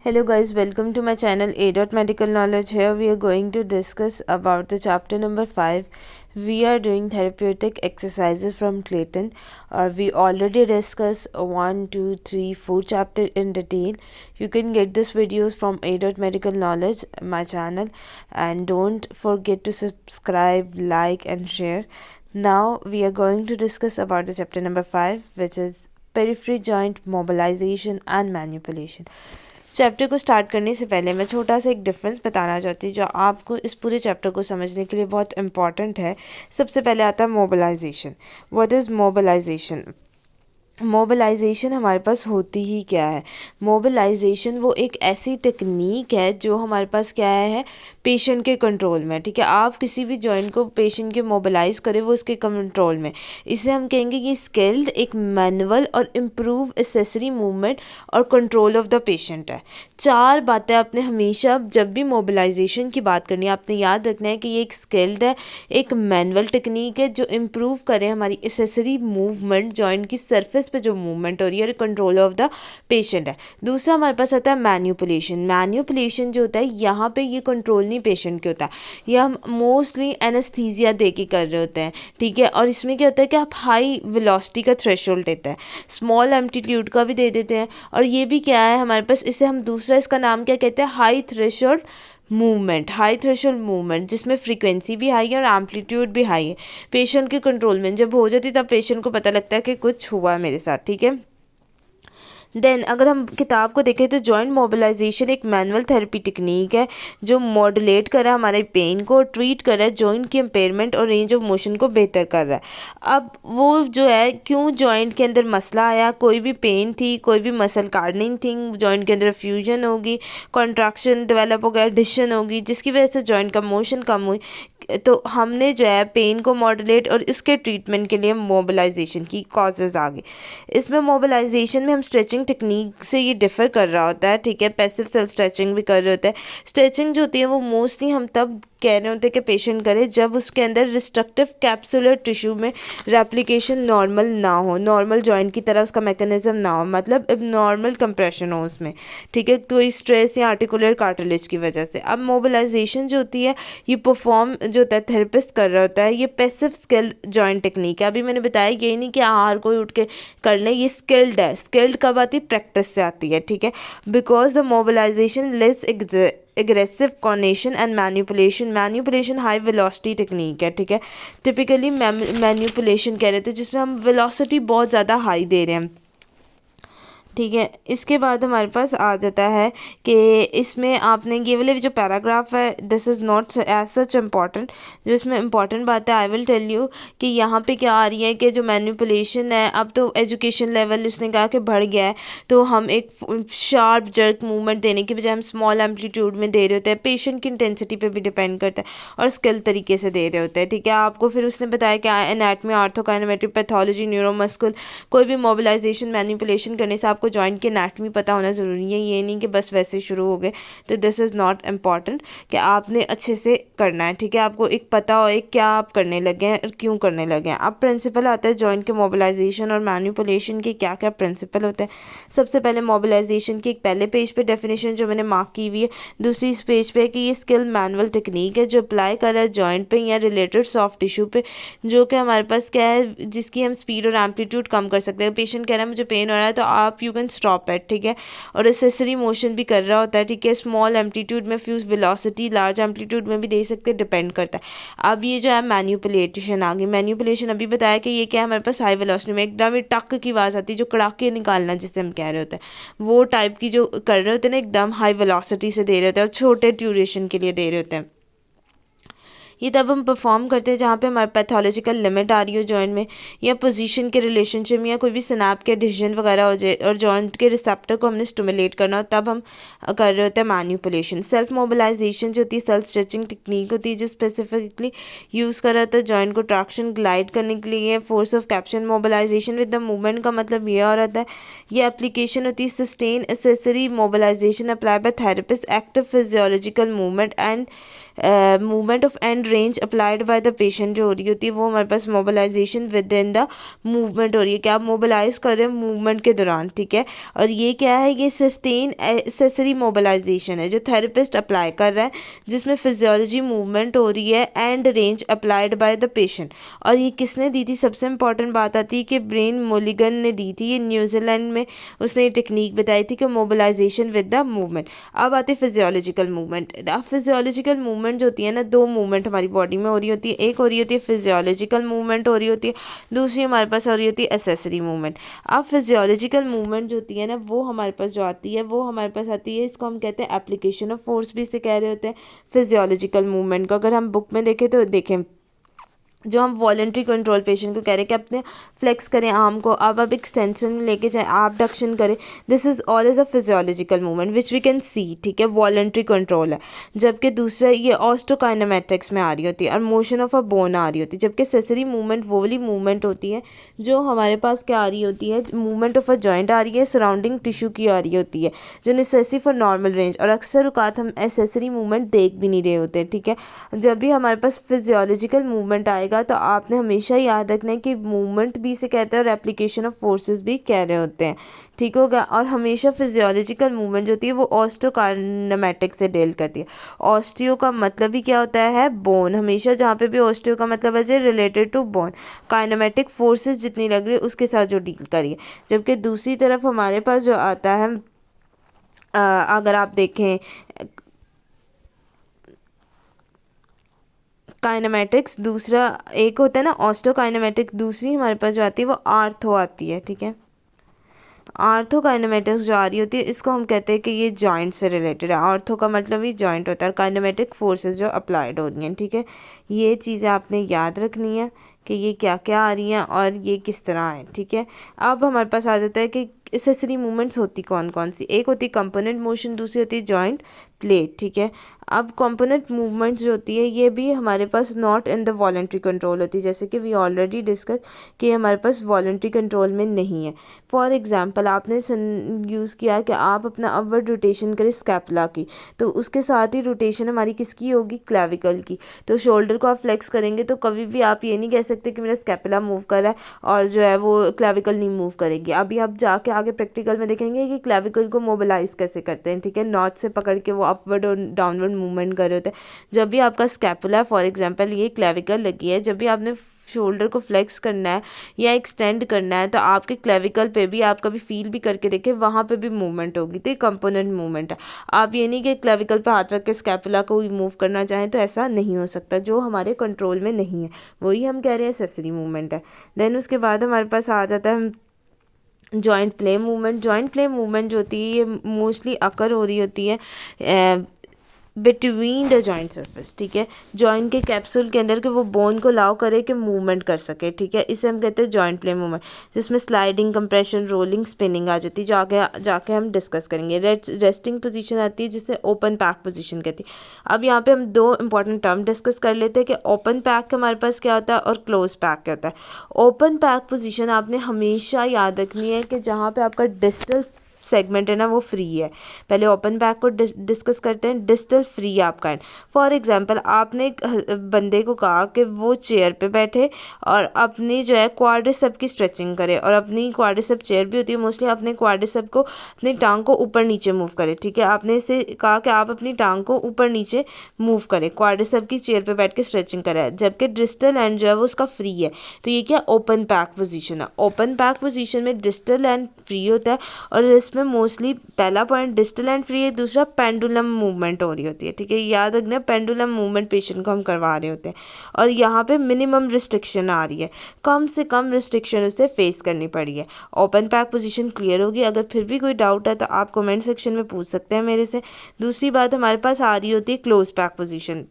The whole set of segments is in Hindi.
Hello guys, welcome to my channel A. Medical Knowledge. Here we are going to discuss about the chapter number 5. We are doing therapeutic exercises from Clayton. We already discussed 1, 2, 3, 4 chapter in detail. You can get these videos from A. Medical Knowledge, my channel, and don't forget to subscribe, like and share. Now we are going to discuss about the chapter number 5, which is periphery joint mobilization and manipulation. Chapter को स्टार्ट करने से पहले मैं छोटा सा एक डिफरेंस बताना चाहती हूँ जो आपको इस पूरे चैप्टर को समझने के लिए बहुत इंपॉर्टेंट है। सबसे पहले आता है mobilisation. What is mobilisation? Mobilisation हमारे पास होती ही क्या है? मोबिलाइजेशन वो एक ऐसी टेक्निक है जो हमारे पास क्या है, पेशेंट के कंट्रोल में। ठीक है, आप किसी भी जॉइंट को पेशेंट के मोबिलाइज करें वो उसके कंट्रोल में। इसे हम कहेंगे कि स्किल्ड, एक मैनुअल और इम्प्रूव एसेसरी मूवमेंट और कंट्रोल ऑफ द पेशेंट है। चार बातें आपने हमेशा जब भी मोबिलाइजेशन की बात करनी है आपने याद रखना है कि ये एक स्किल्ड है, एक मैनुअल टेक्निक है जो इम्प्रूव करे हमारी एसेसरी मूवमेंट, जॉइंट की सरफेस पे जो मूवमेंट हो रही है और कंट्रोल ऑफ द पेशेंट है। दूसरा हमारे पास आता है मैन्युपुलेशन। मैन्युपुलेशन जो होता है यहाँ पे ये कंट्रोल नहीं पेशेंट के होता है, ये हम मोस्टली एनेस्थीसिया दे के कर रहे होते हैं। ठीक है, और इसमें क्या होता है कि आप हाई वेलोसिटी का थ्रेशोल्ड देते हैं, स्मॉल एम्पलीट्यूड का भी दे देते हैं, और ये भी क्या है हमारे पास, इसे हम दूसरा इसका नाम क्या कहते हैं, high threshold movement. High threshold movement जिसमें फ्रीक्वेंसी भी हाई है और एम्पलीट्यूड भी हाई है। पेशेंट के कंट्रोल में जब हो जाती तब पेशेंट को पता लगता है कि कुछ हुआ है मेरे साथ। ठीक है, देन अगर हम किताब को देखें तो जॉइंट मोबिलाइजेशन एक मैनुअल थेरेपी टेक्निक है जो मॉड्यूलेट कर रहा है हमारे पेन को, ट्रीट कर रहा है जॉइंट की इम्पेयरमेंट और रेंज ऑफ मोशन को बेहतर कर रहा है। अब वो जो है क्यों जॉइंट के अंदर मसला आया, कोई भी पेन थी, कोई भी मसल कार्डनिंग थी, जॉइंट के अंदर फ्यूजन होगी, कॉन्ट्रैक्शन डेवलप हो गया, एडिशन होगी जिसकी वजह से जॉइंट का मोशन कम हुई, तो हमने जो है पेन को मॉड्यूलेट और इसके ट्रीटमेंट के लिए मोबिलाइजेशन की कॉजेज़ आ गई। इसमें मोबिलाइजेशन में हम स्ट्रेचिंग टेक्निक से ये डिफ़र कर रहा होता है। ठीक है, पैसिव सेल्फ स्ट्रेचिंग भी कर रहे होते हैं। स्ट्रेचिंग जो होती है वो मोस्टली हम तब कह रहे होते हैं कि पेशेंट करे जब उसके अंदर रिस्ट्रक्टिव कैप्सुलर टिश्यू में रेप्लिकेशन नॉर्मल ना हो, नॉर्मल जॉइंट की तरह उसका मैकेनिज्म ना हो, मतलब नॉर्मल कंप्रेशन हो उसमें। ठीक है, तो स्ट्रेस या आर्टिकुलर कार्टिलेज की वजह से। अब मोबिलाइजेशन जो होती है ये परफॉर्म जो होता है थेरेपिस्ट कर रहा होता है, ये पैसिव स्किल्ड जॉइंट टेक्निक है। अभी मैंने बताया यही नहीं कि हर कोई उठ के कर ले, ये स्किल्ड है। स्किल्ड कब आती है? प्रैक्टिस से आती है। ठीक है, because the mobilisation less aggressive coronation and manipulation high velocity technique है। ठीक है, टिपिकली मैन्युपुलेशन कह रहे थे जिसमें हम वेलोसिटी बहुत ज़्यादा हाई दे रहे हैं। ठीक है, इसके बाद हमारे पास आ जाता है कि इसमें आपने ये वाले जो पैराग्राफ है this is not as such important. जो इसमें इम्पॉर्टेंट बात है आई विल टेल यू कि यहाँ पे क्या आ रही है कि जो मैनिपुलेशन है, अब तो एजुकेशन लेवल उसने कहा कि बढ़ गया है, तो हम एक शार्प जर्क मूवमेंट देने की बजाय हम स्मॉल एम्पलीट्यूड में दे रहे होते हैं। पेशेंट की इंटेंसिटी पे भी डिपेंड करता है और स्किल तरीके से दे रहे होते हैं। ठीक है, आपको फिर उसने बताया कि एनाटमी, ऑर्थोकाइनेमेटिक, पैथोलॉजी, न्यूरोमस्कुलर, कोई भी मोबिलाइजेशन मैनिपुलेशन करने से आपको जॉइंट की एनाटमी पता होना ज़रूरी है। ये नहीं कि बस वैसे शुरू हो गए, तो दिस इज़ नॉट इम्पॉर्टेंट कि आपने अच्छे से करना है। ठीक है, आपको एक पता हो एक क्या आप करने लगे हैं और क्यों करने लगे हैं। अब प्रिंसिपल आता है जॉइंट के मोबिलाइजेशन और मैनिपुलेशन के क्या क्या प्रिंसिपल होते हैं। सबसे पहले मोबिलाइजेशन की एक पहले पेज पे डेफिनेशन जो मैंने मार्क की हुई है, दूसरी इस पेज पे कि ये स्किल मैनुअल टेक्निक है जो अप्लाई कर रहा है जॉइंट पे या रिलेटेड सॉफ्ट टिश्यू पे, जो कि हमारे पास क्या है जिसकी हम स्पीड और एम्पलीट्यूड कम कर सकते हैं। पेशेंट कह रहा है मुझे पेन हो रहा है तो आप यू कैन स्टॉप इट। ठीक है, और एसेसरी मोशन भी कर रहा होता है। ठीक है, स्मॉल एम्पलीट्यूड में फ्यूज वेलोसिटी, लार्ज एम्पलीट्यूड में भी दे सकते हैं, डिपेंड करता है। अब ये जो है मैन्युपुलेशन आ गई। मैन्युपुलेशन अभी बताया कि ये क्या है हमारे पास हाई वेलोसिटी में एकदम टक की आवाज़ आती है, जो कड़ाके निकालना जिसे हम कह रहे होते हैं, वो टाइप की जो कर रहे होते हैं ना, एकदम हाई वेलोसिटी से दे रहे होते हैं और छोटे ड्यूरेशन के लिए दे रहे होते हैं। ये तब हम परफॉर्म करते हैं जहाँ पे हमारे पैथोलॉजिकल लिमिट आ रही हो जॉइंट में, या पोजीशन के रिलेशनशिप या कोई भी स्नैप के एडिशन वगैरह हो जाए और जॉइंट के रिसेप्टर को हमने स्टिमुलेट करना हो, तब हम कर रहे होते हैं मैन्युपुलेशन। सेल्फ मोबिलाइजेशन जो होती है सेल्फ स्ट्रेचिंग टेक्निक होती है जो स्पेसिफिकली यूज़ कर रहा होता है जॉइंट को ट्रैक्शन ग्लाइड करने के लिए। Force of caption mobilisation with the movement का मतलब ये हो रहा है, ये एप्लीकेशन होती है sustain accessory mobilisation apply by therapist, active physiological movement and movement of end and range applied by the patient जो हो रही होती है वो हमारे पास mobilisation within the movement हो रही है कि आप मोबिलाइज कर रहे हैं मूवमेंट के दौरान, ठीक है। और ये क्या है, ये सस्टेन एसेसरी मोबिलाइजेशन है जो थेरेपिस्ट अप्लाई कर रहा है, जिसमें फिजियोलॉजी मूवमेंट हो रही है and range applied by the patient. और ये किसने दी थी, सबसे इंपॉर्टेंट बात आती है कि ब्रेन मोलिगन ने दी थी, ये न्यूजीलैंड में उसने ये टेक्निक बताई थी कि मोबिलाइजेशन विद द मूवमेंट। अब आती है फिजियोलॉजिकल मूवमेंट। अब फिजियोलॉजिकल मूवमेंट जो होती है ना, दो मूवमेंट हमारी बॉडी में हो रही होती है, एक हो रही होती है फिजियोलॉजिकल मूवमेंट हो रही होती है, दूसरी हमारे पास हो रही होती है एसेसरी मूवमेंट। अब फिजियोलॉजिकल मूवमेंट जो होती है ना, वो हमारे पास जो आती है वो हमारे पास आती है, इसको हम कहते हैं एप्लीकेशन ऑफ फोर्स भी इसे कह रहे होते हैं फिजियोलॉजिकल मूवमेंट को। अगर हम बुक में देखें तो देखें, जो हम वॉलेंट्री कंट्रोल पेशेंट को कह रहे हैं कि अपने फ्लेक्स करें आर्म को, आप एक्सटेंशन में लेके जाएं, आप डक्शन करें, this is all is a physiological movement which we can see, ठीक है, वॉलेंट्री कंट्रोल है। जबकि दूसरा ये ऑस्टोकाइनेमेटिक्स में आ रही होती है और मोशन ऑफ अ बोन आ रही होती है। जबकि एसेसरी मूवमेंट वो वाली मूवमेंट होती है जो हमारे पास क्या आ रही होती है, मूवमेंट ऑफ अ जॉइंट आ रही है, सराउंडिंग टिश्यू की आ रही होती है, जो नेसेसरी फॉर नॉर्मल रेंज। और अक्सर औकात हम एसेसरी मूवमेंट देख भी नहीं रहे होते हैं, ठीक है। जब भी हमारे पास फिजियोलॉजिकल मूवमेंट आएगा तो आपने हमेशा याद रखना है कि मूवमेंट भी इसे कहते हैं और एप्लीकेशन ऑफ फोर्सेस भी कह रहे होते हैं, ठीक होगा। और हमेशा फिजियोलॉजिकल मूवमेंट जो होती है वो ऑस्टियोकाइनेमेटिक्स से डील करती है। ऑस्टियो का मतलब ही क्या होता है, बोन। हमेशा जहाँ पे भी ऑस्टियो का मतलब है related to bone, kinematic forces जितनी लग रही है उसके साथ जो डील करिए। जबकि दूसरी तरफ हमारे पास जो आता है, अगर आप देखें काइनेमेटिक्स, दूसरा एक होता है ना ऑस्टोकाइनेमेटिक, दूसरी हमारे पास जो आती है वो आर्थो आती है, ठीक है। आर्थो काइनेमेटिक्स जो आ रही होती है इसको हम कहते हैं कि ये जॉइंट से रिलेटेड है। आर्थो का मतलब ही जॉइंट होता है, काइनेमेटिक फोर्सेस जो अप्लाइड हो रही हैं, ठीक है। ये चीज़ें आपने याद रखनी है कि ये क्या क्या आ रही हैं और ये किस तरह है, ठीक है। अब हमारे पास आ जाता है कि एसेसरी मूवमेंट्स होती कौन कौन सी। एक होती है कंपोनेंट मोशन, दूसरी होती है जॉइंट प्लेट, ठीक है। अब कंपोनेंट मूवमेंट्स जो होती है ये भी हमारे पास not in the voluntary control होती है, जैसे कि वी ऑलरेडी डिस्कस कि हमारे पास वॉलेंट्री कंट्रोल में नहीं है। फॉर एग्जांपल आपने यूज़ किया कि आप अपना अपवर्ड रोटेशन करें स्कैपुला की, तो उसके साथ ही रोटेशन हमारी किसकी होगी, क्लेविकल की। तो शोल्डर को आप फ्लेक्स करेंगे तो कभी भी आप ये नहीं कह सकते कि मेरा स्कैपुला मूव कर रहा है और जो है वो क्लेविकल नहीं मूव करेगी। अभी आप जाके आगे प्रैक्टिकल में देखेंगे कि क्लेविकल को मोबिलाइज कैसे करते हैं, ठीक है। नॉट से पकड़ के वो अपवर्ड और डाउनवर्ड मूवमेंट कर रहे होते हैं। जब भी आपका स्कैपुला फॉर एग्जांपल ये क्लेविकल लगी है, जब भी आपने शोल्डर को फ्लेक्स करना है या एक्सटेंड करना है तो आपके क्लेविकल पे भी आप कभी फील भी करके देखें, वहाँ पे भी मूवमेंट होगी। तो ये कंपोनेंट मूवमेंट है। आप ये नहीं कि क्लेविकल पे हाथ रख के स्कैपुला को मूव करना चाहें, तो ऐसा नहीं हो सकता, जो हमारे कंट्रोल में नहीं है वही हम कह रहे हैं एसेसरी मूवमेंट है। देन उसके बाद हमारे पास आ जाता है joint play movement. Joint play movement जो होती है ये मोस्टली अकर हो रही होती है बिटवीन द जॉइंट सर्फेस, ठीक है। जॉइंट के कैप्सूल के अंदर के वो बोन को अलाउ करे कि मूवमेंट कर सके, ठीक है। इसे हम कहते हैं जॉइंट प्ले मूवमेंट, जिसमें स्लाइडिंग, कंप्रेशन, रोलिंग, स्पिनिंग आ जाती है, जो आगे जाके हम डिस्कस करेंगे। रेस्टिंग पोजीशन आती है जिसे ओपन पैक पोजीशन कहती है। अब यहाँ पे हम दो इंपॉर्टेंट टर्म डिस्कस कर लेते हैं कि ओपन पैक हमारे पास क्या होता है और क्लोज पैक क्या होता है। ओपन पैक पोजीशन आपने हमेशा याद रखनी है कि जहाँ पे आपका डिस्टल सेगमेंट है ना वो फ्री है। पहले ओपन बैक को डिस्कस करते हैं। डिस्टल फ्री है आपका एंड। फॉर एग्जांपल आपने एक बंदे को कहा कि वो चेयर पे बैठे और अपनी जो है क्वाड्रिसेप की स्ट्रेचिंग करे, और अपनी क्वाड्रिसेप चेयर भी होती है मोस्टली, अपने क्वाड्रिसेप को अपनी टांग को ऊपर नीचे मूव करे, ठीक है। आपने इसे कहा कि आप अपनी टांग को ऊपर नीचे मूव करें, क्वाड्रिसेप की चेयर पे बैठ के स्ट्रेचिंग करें, जबकि डिस्टल एंड जो है वो उसका फ्री है। तो ये क्या ओपन पैक पोजीशन है। ओपन पैक पोजीशन में डिस्टल एंड फ्री होता है और इसमें मोस्टली पहला पॉइंट डिस्टल एंड फ्री है, दूसरा पेंडुलम मूवमेंट हो रही होती है, ठीक है। याद रखना पेंडुलम मूवमेंट पेशेंट को हम करवा रहे होते हैं और यहाँ पे मिनिमम रिस्ट्रिक्शन आ रही है, कम से कम रिस्ट्रिक्शन उसे फेस करनी पड़ी है। ओपन पैक पोजीशन क्लियर होगी। अगर फिर भी कोई डाउट है तो आप कमेंट सेक्शन में पूछ सकते हैं मेरे से। दूसरी बात हमारे पास आ रही होती है close pack position.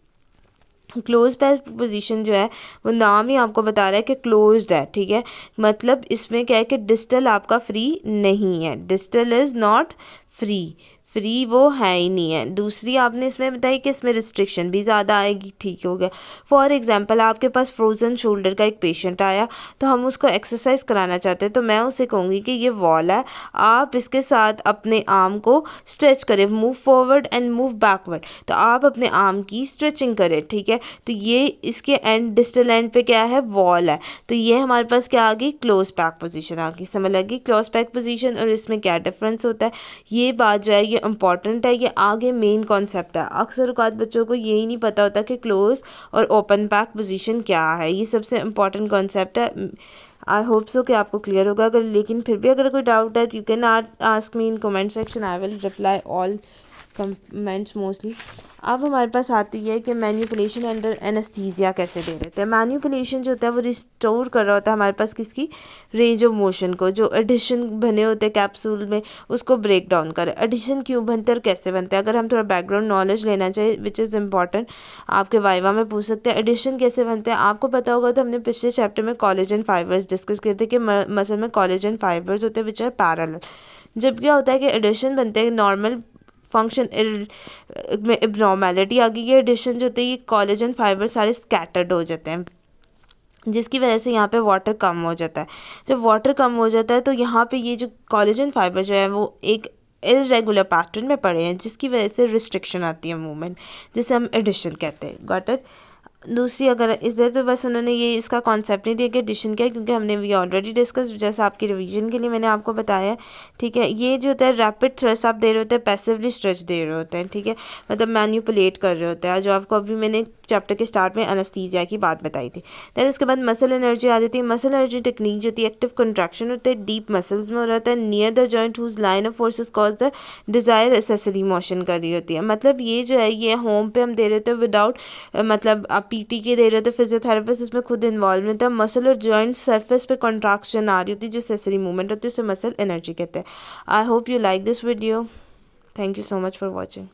Close pack position जो है वो नाम ही आपको बता रहा है कि क्लोज्ड है, ठीक है। मतलब इसमें क्या है कि डिस्टल आपका फ्री नहीं है, distal is not free. Free वो है ही नहीं है। दूसरी आपने इसमें बताई कि इसमें रिस्ट्रिक्शन भी ज़्यादा आएगी, ठीक हो गया। फॉर एग्जांपल आपके पास फ्रोज़न शोल्डर का एक पेशेंट आया, तो हम उसको एक्सरसाइज कराना चाहते हैं, तो मैं उसे कहूँगी कि ये वॉल है, आप इसके साथ अपने आर्म को स्ट्रेच करें, move forward and move backward, तो आप अपने आर्म की स्ट्रेचिंग करें, ठीक है। तो ये इसके एंड डिस्टल एंड पे क्या है, वॉल है, तो ये हमारे पास क्या आ गई, क्लोज पैक पोजीशन आ गई। समझ लगी क्लोज पैक पोजीशन और इसमें क्या डिफरेंस होता है, ये बात जो है ये इंपॉर्टेंट है, ये आगे मेन कॉन्सेप्ट है। अक्सर औकात बच्चों को यही नहीं पता होता कि क्लोज और ओपन पैक पोजीशन क्या है, ये सबसे इंपॉर्टेंट कॉन्सेप्ट है। आई होप सो कि आपको क्लियर होगा। अगर लेकिन फिर भी अगर कोई डाउट है, you can ask me in comment section, I will reply all comments mostly. अब हमारे पास आती है कि मैनिपुलेशन अंडर एनेस्थीसिया कैसे दे रहे थे। मैनिपुलेशन जो होता है वो रिस्टोर कर रहा होता है हमारे पास किसकी, रेंज ऑफ मोशन को। जो एडिशन बने होते हैं कैप्सूल में उसको ब्रेक डाउन करें। एडिशन क्यों बनते हैं और कैसे बनते हैं, अगर हम थोड़ा बैकग्राउंड नॉलेज लेना चाहिए विच इज़ इंपॉर्टेंट, आपके वाइवा में पूछ सकते हैं एडिशन कैसे बनते हैं। आपको पता होगा तो हमने पिछले चैप्टर में कोलेजन फाइबर्स डिस्कस किए थे कि मसल में कोलेजन फाइबर्स होते हैं विच आर पैरेलल। जब क्या होता है कि एडिशन बनते हैं, नॉर्मल फंक्शन में एबनॉर्मेलिटी आ गई, ये एडिशन जो होती है ये कोलेजन फाइबर सारे स्कैटर्ड हो जाते हैं, जिसकी वजह से यहाँ पे वाटर कम हो जाता है। जब वाटर कम हो जाता है तो यहाँ पे ये जो कोलेजन फाइबर जो है वो एक इरेगुलर पैटर्न में पड़े हैं, जिसकी वजह से रिस्ट्रिक्शन आती है मूवमेंट, जिसे हम एडिशन कहते हैं। Got it. दूसरी अगर इधर तो बस उन्होंने ये इसका कॉन्सेप्ट नहीं दिया कि एडिशन क्या है, क्योंकि हमने ये ऑलरेडी डिस्कस, जैसा आपकी रिवीजन के लिए मैंने आपको बताया, ठीक है। ये जो होता है रैपिड थ्रस्ट आप दे रहे होते हैं, पैसिवली स्ट्रेच दे रहे होते हैं, ठीक है, मतलब मैन्युपुलेट कर रहे होते हैं, जो आपको अभी मैंने चैप्टर के स्टार्ट में एनेस्थीसिया की बात बताई थी। दैन उसके बाद मसल एनर्जी आ जाती है। मसल एनर्जी टेक्निक जो होती है एक्टिव कंट्रैक्शन होता है डीप मसल्स में हो रहा होता है, near the joint whose line of forces cause the desire accessory motion कर रही होती है। मतलब ये जो है ये होम पे हम दे रहे होते हैं विदाउट, मतलब आप पीटी के दे रहे होते, फिजियोथेरेपिस्ट इसमें खुद इन्वॉल्व होता है। मसल और जॉइंट सरफेस पे कॉन्ट्रैक्शन आ रही होती है, जो एसेसरी मूवमेंट होती है, उसे मसल एनर्जी कहते हैं। I hope you like this video. Thank you so much for watching.